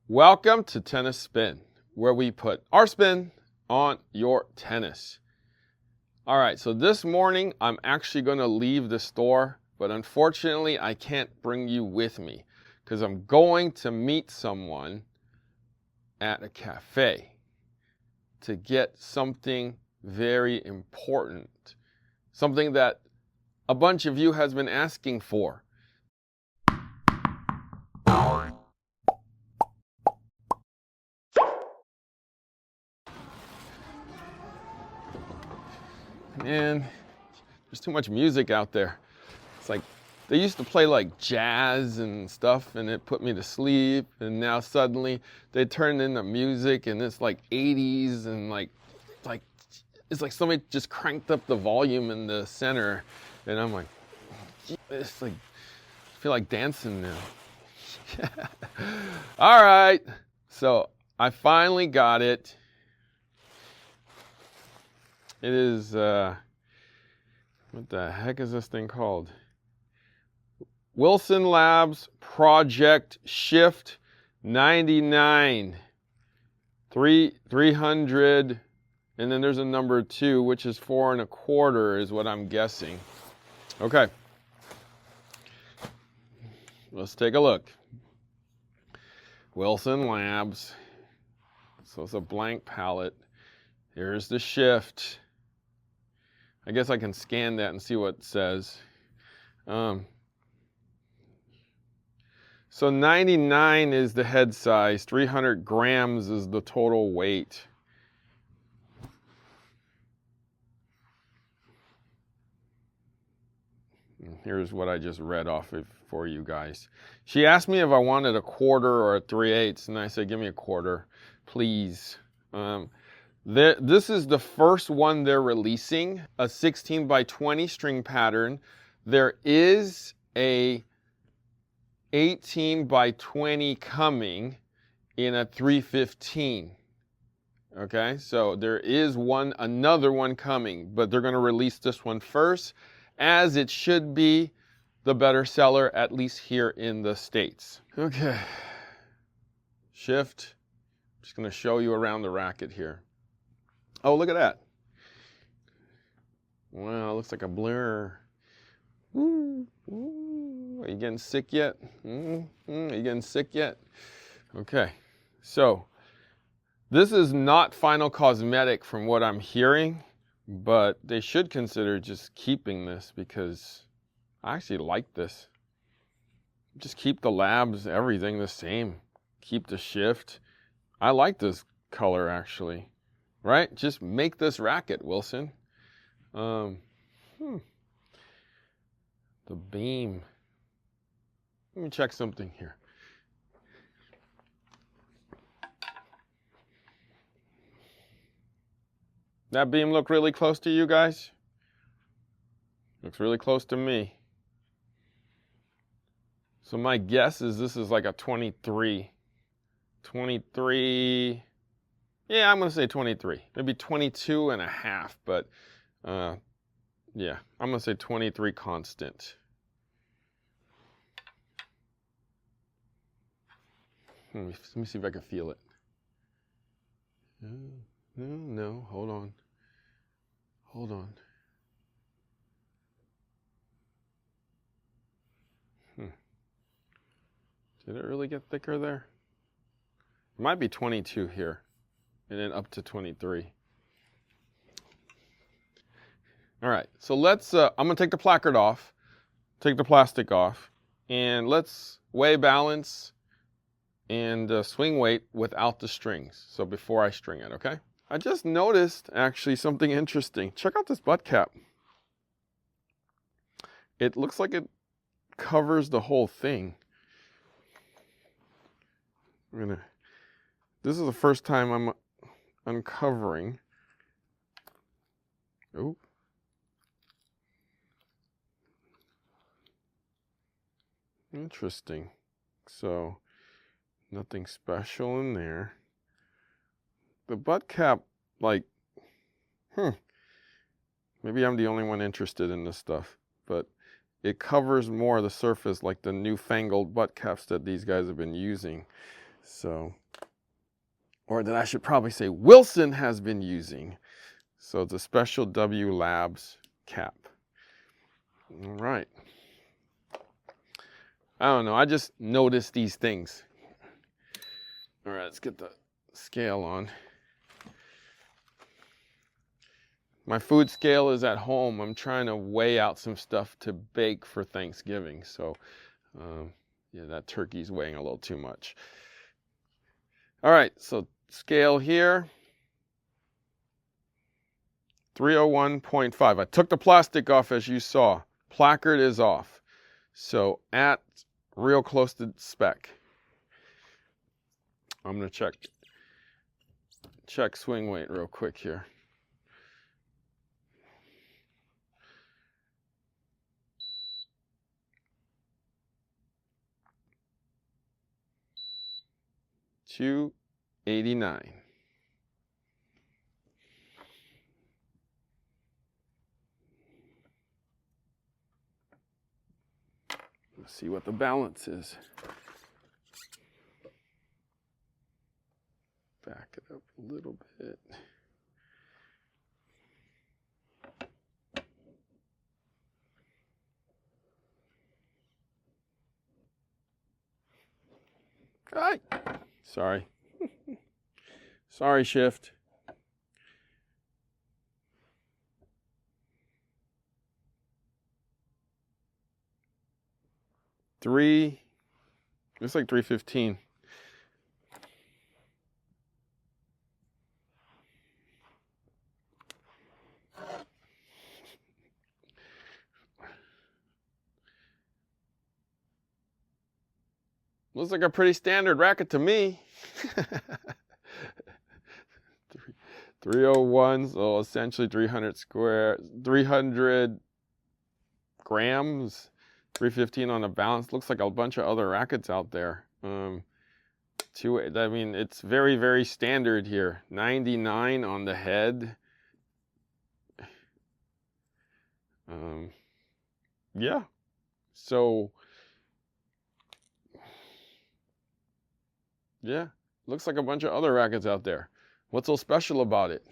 Welcome to Tennis Spin, where we put our spin on your tennis. All right, so this morning I'm actually going to leave the store, but unfortunately I can't bring you with me because I'm going to meet someone at a cafe to get something very important, something that a bunch of you has been asking for. Man, there's too much music out there. It's like they used to play like jazz and stuff and it put me to sleep, and now suddenly they turned into music and it's like 80s and like it's like somebody just cranked up the volume in the center and I'm like, it's like I feel like dancing now. All right, so I finally got it. It is what the heck is this thing called? Wilson Labs Project Shift 99. 300, and then there's a number 2, which is 4 1/4 is what I'm guessing. Okay. Let's take a look. Wilson Labs. So it's a blank palette. Here's the shift. I guess I can scan that and see what it says. So 99 is the head size, 300 grams is the total weight. And here's what I just read off of for you guys. She asked me if I wanted a 1/4 or a 3/8, and I said, give me a 1/4, please. This is the first one they're releasing, a 16 by 20 string pattern. There is a 18 by 20 coming in a 315. Okay, so there is another one coming, but they're going to release this one first, as it should be the better seller, at least here in the States. Okay, shift. I'm just going to show you around the racket here. Oh, look at that. Wow, looks like a blur. Woo, woo. Are you getting sick yet? Are you getting sick yet? Okay, so this is not final cosmetic from what I'm hearing, but they should consider just keeping this because I actually like this. Just keep the labs, everything the same. Keep the shift. I like this color actually. Right? Just make this racket, Wilson. The beam. Let me check something here. That beam look really close to you guys? Looks really close to me. So my guess is this is like a 23. 23. Yeah, I'm going to say 23. Maybe 22 and a half, but yeah, I'm going to say 23 constant. Let me see if I can feel it. No, hold on. Hold on. Did it really get thicker there? It might be 22 here, and then up to 23. All right, so let's, I'm gonna take the placard off, take the plastic off, and let's weigh balance and swing weight without the strings. So before I string it, okay? I just noticed actually something interesting. Check out this butt cap. It looks like it covers the whole thing. This is the first time I'm uncovering. Oh. Interesting. So, nothing special in there. The butt cap, like, maybe I'm the only one interested in this stuff, but it covers more of the surface like the newfangled butt caps that these guys have been using. So, or that I should probably say Wilson has been using. So it's a special W Labs cap. All right. I don't know, I just noticed these things. All right, let's get the scale on. My food scale is at home. I'm trying to weigh out some stuff to bake for Thanksgiving. So, yeah, that turkey's weighing a little too much. All right, so scale here, 301.5. I took the plastic off as you saw. Placard is off. So at real close to spec. I'm gonna check swing weight real quick here. $289. Let's see what the balance is. Back it up a little bit. All right. Sorry. Sorry, shift. Looks like 315. Looks like a pretty standard racket to me. 301, so essentially 300 grams, 315 on the balance. Looks like a bunch of other rackets out there. I mean, it's very, very standard here. 99 on the head. Yeah, so yeah, looks like a bunch of other rackets out there. What's so special about it?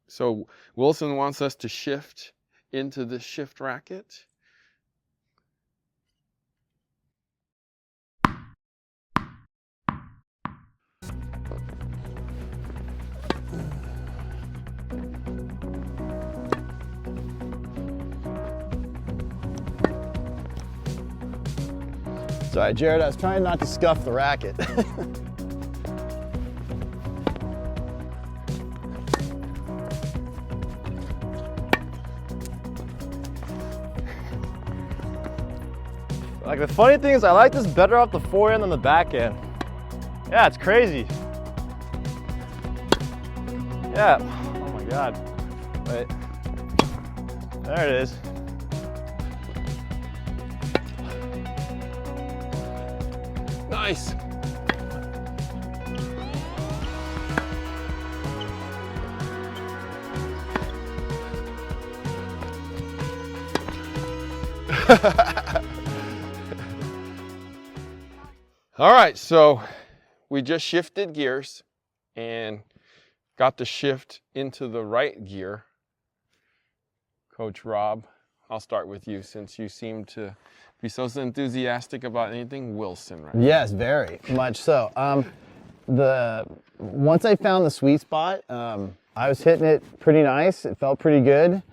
So Wilson wants us to shift into the shift racket. Sorry, Jared, I was trying not to scuff the racket. Like, the funny thing is I like this better off the forehand than the backhand. Yeah, it's crazy. Yeah, oh my God. Wait, there it is. Nice. All right, so we just shifted gears and got the shift into the right gear. Coach Rob, I'll start with you since you seem to be so enthusiastic about anything Wilson right now. Yes, very much so. Once I found the sweet spot, I was hitting it pretty nice. It felt pretty good.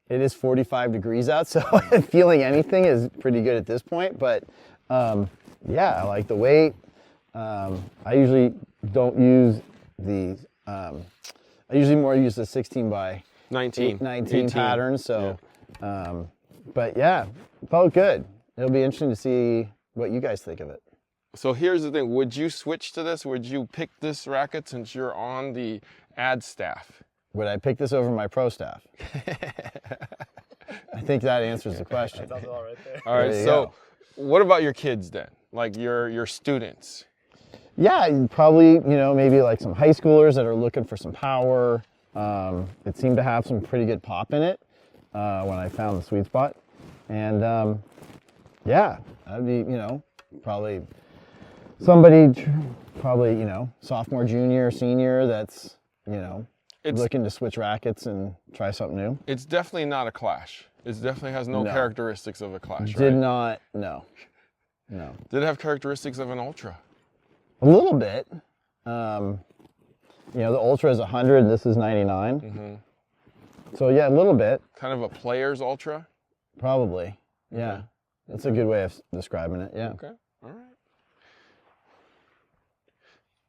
It is 45 degrees out, so feeling anything is pretty good at this point. But yeah, I like the weight. I usually don't use the. I usually more use the 16 by 19 pattern. So, yeah. But yeah, felt good. It'll be interesting to see what you guys think of it. So here's the thing, would you switch to this? Would you pick this racket since you're on the ad staff? Would I pick this over my pro staff? I think that answers the question. That's all right there. All right, so what about your kids then? Like your students? Yeah, probably, maybe like some high schoolers that are looking for some power. It seemed to have some pretty good pop in it when I found the sweet spot. And Yeah, that'd be, probably somebody, sophomore, junior, senior that's, It's looking to switch rackets and try something new. it's definitely not a Clash. It definitely has no No. characteristics of a Clash, Did right? not, no. Did it have characteristics of an Ultra? A little bit. The Ultra is 100, and this is 99. Mm-hmm. So yeah, a little bit, Kind of a player's Ultra? probably. Yeah, Okay. that's a good way of describing it. Yeah. Okay, all right.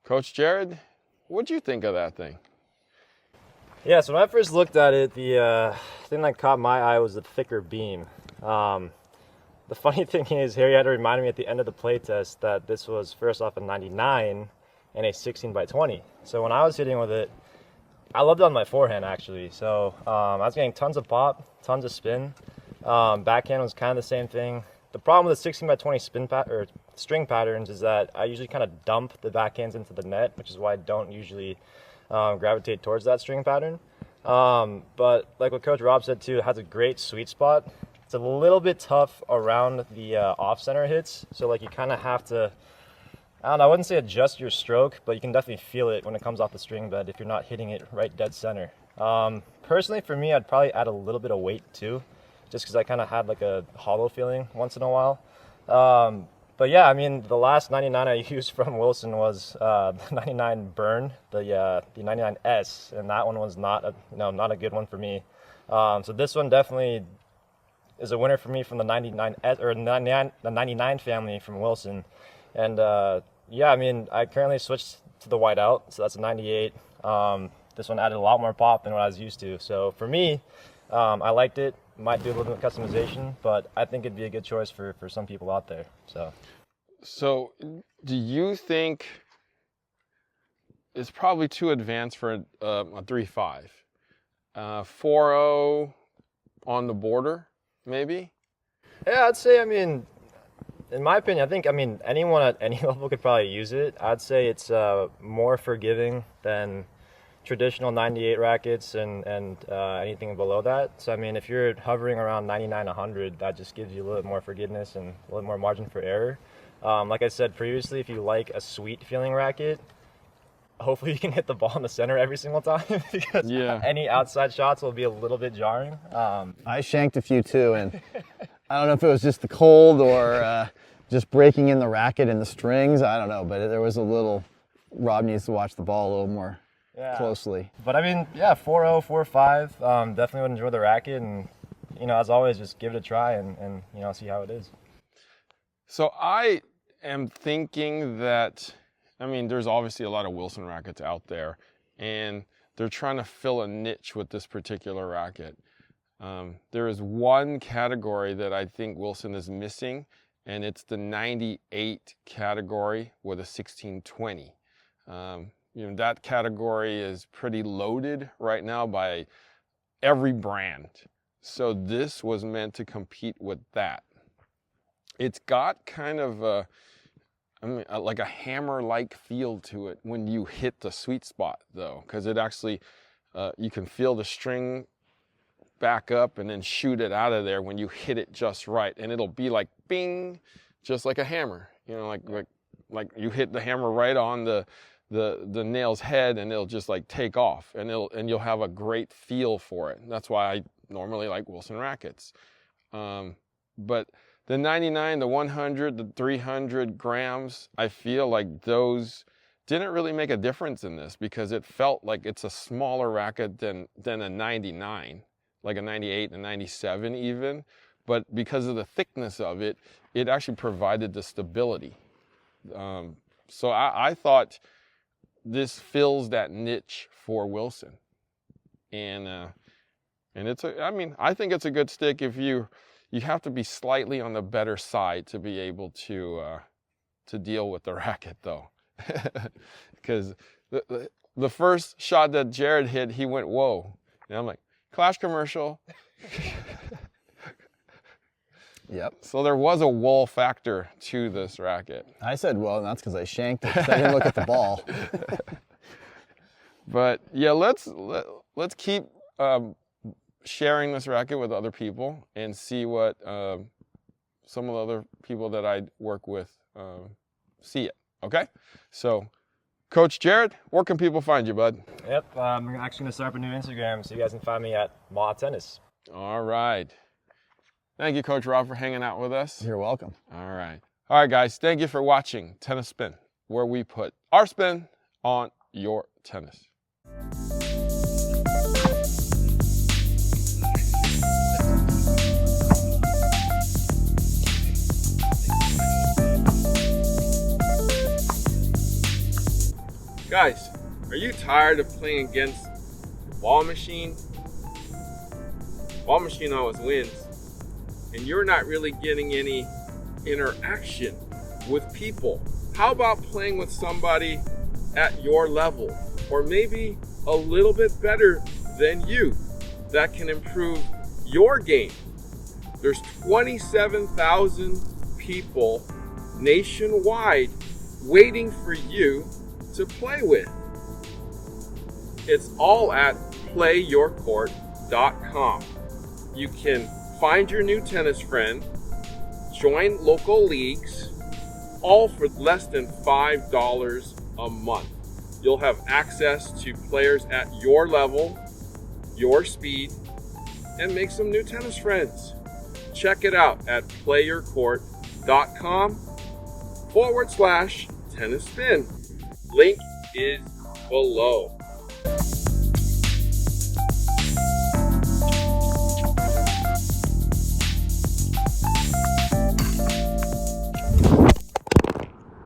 Coach Jerod, what'd you think of that thing? Yeah, so when I first looked at it, the thing that caught my eye was the thicker beam. The funny thing is, Harry had to remind me at the end of the playtest that this was first off a 99 and a 16 by 20. So when I was hitting with it, I loved it on my forehand actually. So I was getting tons of pop, tons of spin. Backhand was kind of the same thing. The problem with the 16 by 20 string patterns is that I usually kind of dump the backhands into the net, which is why I don't usually gravitate towards that string pattern. But like what Coach Rob said too, it has a great sweet spot. It's a little bit tough around the off-center hits, so like you kind of have to, I don't know, I wouldn't say adjust your stroke, but you can definitely feel it when it comes off the string bed if you're not hitting it right dead center. Personally, for me, I'd probably add a little bit of weight too, just because I kind of had like a hollow feeling once in a while. But yeah, I mean, the last 99 I used from Wilson was the 99 Burn, the 99S, and that one was not a good one for me. So this one definitely is a winner for me from the 99S or the 99 family from Wilson. And yeah, I mean, I currently switched to the white out, so that's a 98. This one added a lot more pop than what I was used to. So for me, I liked it. Might do a little bit of customization, but I think it'd be a good choice for some people out there. So do you think it's probably too advanced for a 3.5? 4.0 on the border, maybe? Yeah, I'd say, I mean, in my opinion, anyone at any level could probably use it. I'd say it's more forgiving than traditional 98 rackets and anything below that. So, I mean, if you're hovering around 99, 100, that just gives you a little more forgiveness and a little more margin for error. Like I said previously, if you like a sweet feeling racket, hopefully you can hit the ball in the center every single time because any outside shots will be a little bit jarring. I shanked a few too, and I don't know if it was just the cold or just breaking in the racket and the strings. I don't know, but there was a little. Rob needs to watch the ball a little more closely. But I mean, yeah, 4.0, 4.5. Definitely would enjoy the racket, and as always, just give it a try and see how it is. So I am thinking that, I mean, there's obviously a lot of Wilson rackets out there, and they're trying to fill a niche with this particular racket. There is one category that I think Wilson is missing, and it's the 98 category with a 1620. That category is pretty loaded right now by every brand. So this was meant to compete with that. It's got kind of like a hammer-like feel to it when you hit the sweet spot, though, because it actually, you can feel the string back up and then shoot it out of there when you hit it just right, and it'll be like bing, just like a hammer. Like you hit the hammer right on the nail's head, and it'll just like take off, and you'll have a great feel for it. That's why I normally like Wilson rackets. But the 99, the 100, the 300 grams, I feel like those didn't really make a difference in this because it felt like it's a smaller racket than a 99, like a 98 and a 97 even. But because of the thickness of it, it actually provided the stability. So I thought this fills that niche for Wilson. And I think it's a good stick if you have to be slightly on the better side to be able to deal with the racket, though, because the first shot that Jerod hit, he went whoa, and I'm like, Clash commercial. Yep. So there was a whoa factor to this racket. I said whoa, and that's because I shanked it. 'Cause I didn't look at the ball. But yeah, let's keep sharing this racket with other people and see what some of the other people that I work with see it. Okay, so Coach Jerod, where can people find you, bud? Yep, I'm actually going to start up a new Instagram, so you guys can find me at Ma Tennis. All right. Thank you, Coach Rob, for hanging out with us. You're welcome. All right. All right, guys, thank you for watching Tennis Spin, where we put our spin on your tennis. Guys, are you tired of playing against the ball machine? Ball machine always wins, and you're not really getting any interaction with people. How about playing with somebody at your level, or maybe a little bit better than you, that can improve your game? There's 27,000 people nationwide waiting for you to play with. It's all at playyourcourt.com. You can find your new tennis friend, join local leagues, all for less than $5 a month. You'll have access to players at your level, your speed, and make some new tennis friends. Check it out at playyourcourt.com/tennis spin. Link is below.